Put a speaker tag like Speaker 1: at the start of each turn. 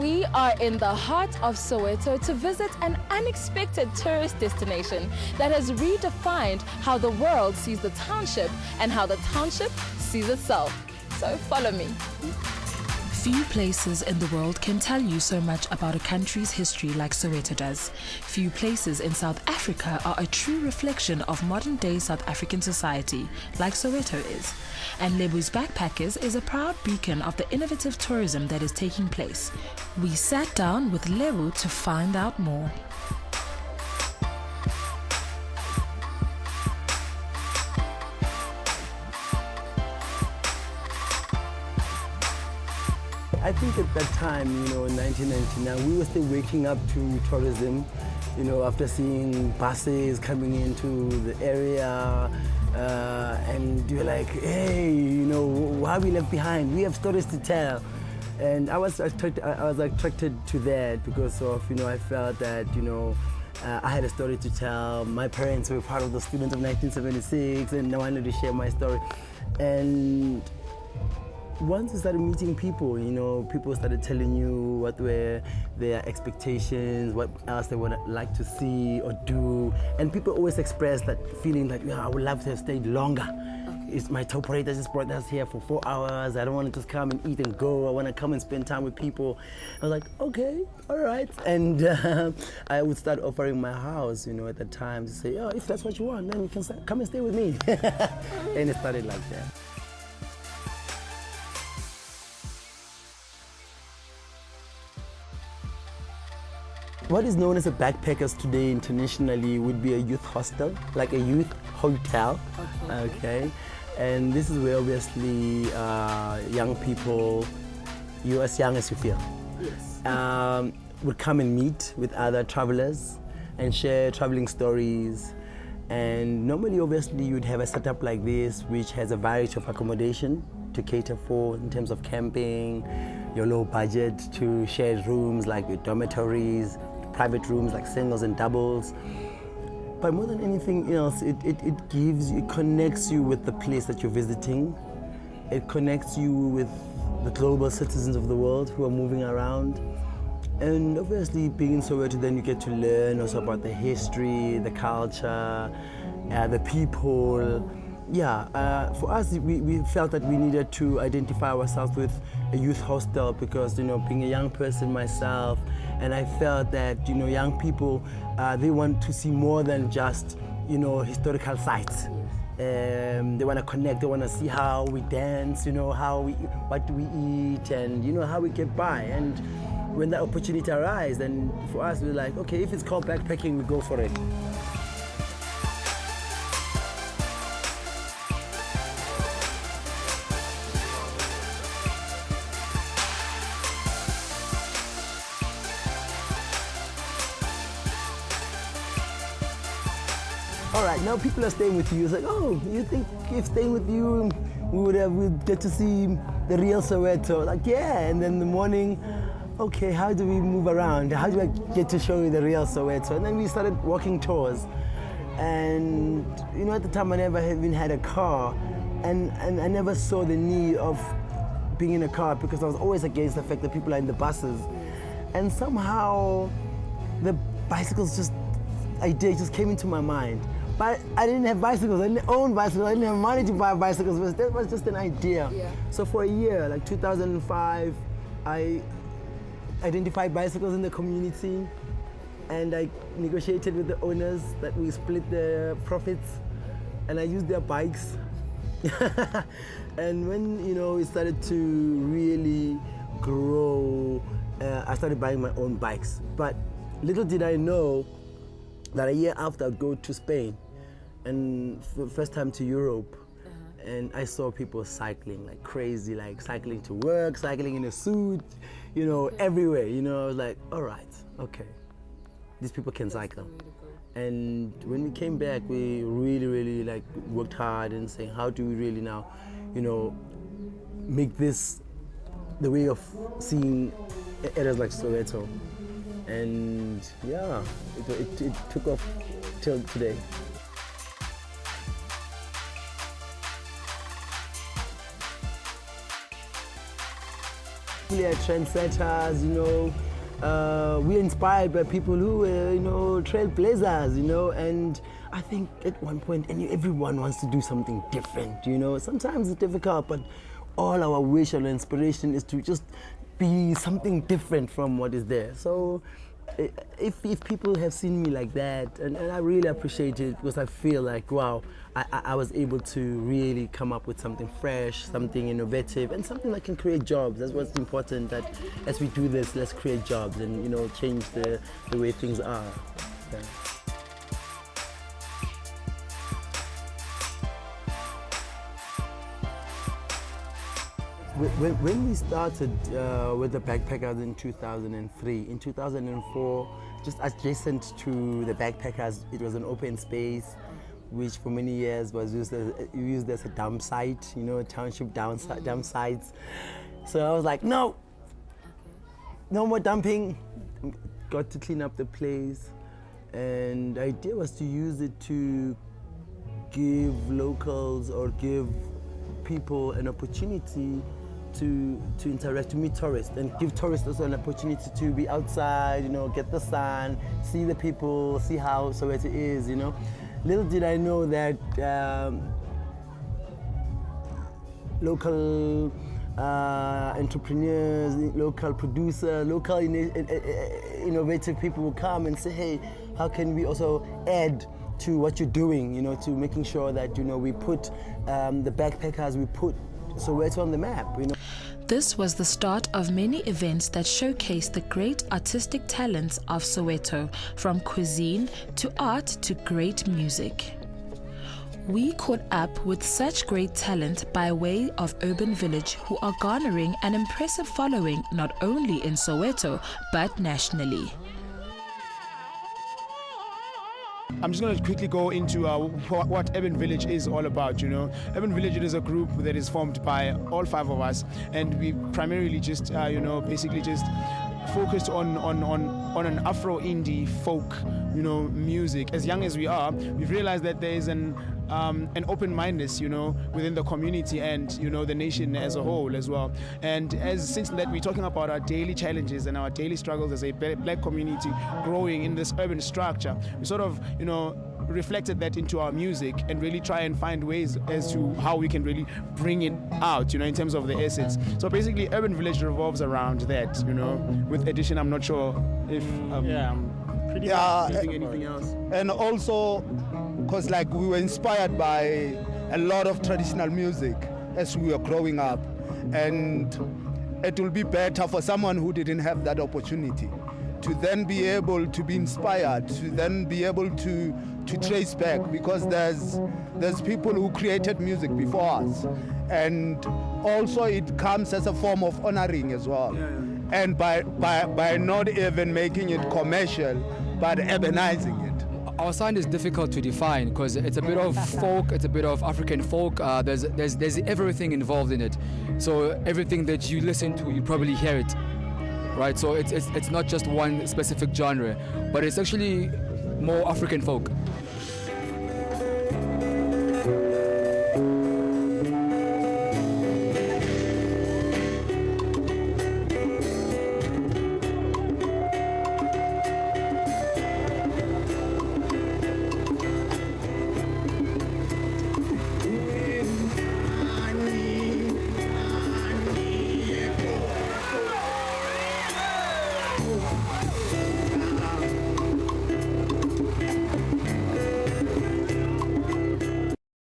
Speaker 1: We are in the heart of Soweto to visit an unexpected tourist destination that has redefined how the world sees the township and how the township sees itself. So follow me.
Speaker 2: Few places in the world can tell you so much about a country's history like Soweto does. Few places in South Africa are a true reflection of modern-day South African society, like Soweto is. And Lebos Backpackers is a proud beacon of the innovative tourism that is taking place. We sat down with Lebo to find out more.
Speaker 3: I think at that time, in 1999, we were still waking up to tourism, after seeing buses coming into the area, and you're like, hey, why are we left behind? We have stories to tell. And I was attracted to that because of, I felt that, I had a story to tell. My parents were part of the students of 1976, and I wanted to share my story. And once you started meeting people, people started telling you what were their expectations, what else they would like to see or do. And people always express that feeling like, I would love to have stayed longer. Okay. My tour operator just brought us here for 4 hours. I don't want to just come and eat and go. I want to come and spend time with people. I was like, okay, all right. And I would start offering my house, at the time to say, if that's what you want, then you can come and stay with me. And it started like that. What is known as a backpackers today internationally would be a youth hostel, like a youth hotel. Okay. And this is where obviously young people, you as young as you feel, yes, would come and meet with other travelers and share traveling stories. And normally, obviously, you'd have a setup like this, which has a variety of accommodation to cater for in terms of camping, your low budget, to shared rooms like your dormitories, private rooms like singles and doubles. But more than anything else, it connects you with the place that you're visiting. It connects you with the global citizens of the world who are moving around. And obviously being in Soweto, then you get to learn also about the history, the culture, the people. Yeah, for us, we felt that we needed to identify ourselves with a youth hostel because, being a young person myself, and I felt that, young people, they want to see more than just, historical sites. They want to connect, they want to see how we dance, what do we eat, and, how we get by. And when that opportunity arises, then for us, we're like, okay, if it's called backpacking, we go for it. All right, now people are staying with you. It's like, oh, you think if staying with you, we'd get to see the real Soweto? Like, yeah. And then in the morning, okay, how do we move around? How do I get to show you the real Soweto? And then we started walking tours. And, at the time I never even had a car. And I never saw the need of being in a car because I was always against the fact that people are in the buses. And somehow the bicycles idea just came into my mind. But I didn't have bicycles, I didn't own bicycles, I didn't have money to buy bicycles, but that was just an idea. Yeah. So for a year, like 2005, I identified bicycles in the community and I negotiated with the owners that we split the profits and I used their bikes. And when, it started to really grow, I started buying my own bikes. But little did I know that a year after I'd go to Spain and for the first time to Europe, and I saw people cycling like crazy, like cycling to work, cycling in a suit, everywhere. I was like, all right, okay, these people can cycle. And when we came back, we really, really worked hard and saying, how do we really now, make this the way of seeing areas like Soweto. And yeah, it took off till today. actually are trendsetters, we're inspired by people who were, trailblazers, and I think at one point everyone wants to do something different, Sometimes it's difficult, but all our wish and inspiration is to just be something different from what is there. So if people have seen me like that, and I really appreciate it, because I feel like, wow, I was able to really come up with something fresh, something innovative, and something that can create jobs. That's what's important, that as we do this, let's create jobs and, change the way things are. Yeah. When we started with the Backpackers in 2003, in 2004, just adjacent to the Backpackers, it was an open space, which for many years was used as a dump site, township dump sites. So I was like, no more dumping. Got to clean up the place, and the idea was to use it to give locals or give people an opportunity to interact, to meet tourists, and give tourists also an opportunity to be outside, get the sun, see the people, see how Soweto is, Little did I know that local entrepreneurs, local producers, local innovative people will come and say, hey, how can we also add to what you're doing, to making sure that, we put the Backpackers, we put Soweto on the map,
Speaker 2: This was the start of many events that showcase the great artistic talents of Soweto, from cuisine to art to great music. We caught up with such great talent by way of Urban Village, who are garnering an impressive following not only in Soweto but nationally.
Speaker 4: I'm just going to quickly go into what Urban Village is all about. Urban Village is a group that is formed by all 5 of us, and we primarily just, basically just focused on an Afro-indie folk, music. As young as we are, we've realized that there is an open-mindedness, within the community and, the nation as a whole as well. And since that we're talking about our daily challenges and our daily struggles as a black community growing in this urban structure, we sort of, reflected that into our music and really try and find ways as to how we can really bring it out, in terms of the essence. So basically, Urban Village revolves around that, With addition, I'm not sure if... anything else.
Speaker 5: And also, because we were inspired by a lot of traditional music as we were growing up, and it will be better for someone who didn't have that opportunity to then be able to be inspired, to then be able to trace back, because there's people who created music before us, and also it comes as a form of honoring as well. And by not even making it commercial, but urbanizing it.
Speaker 6: Our sound is difficult to define because it's a bit of folk, it's a bit of African folk. There's everything involved in it. So everything that you listen to, you probably hear it, right? So it's not just one specific genre, but it's actually more African folk.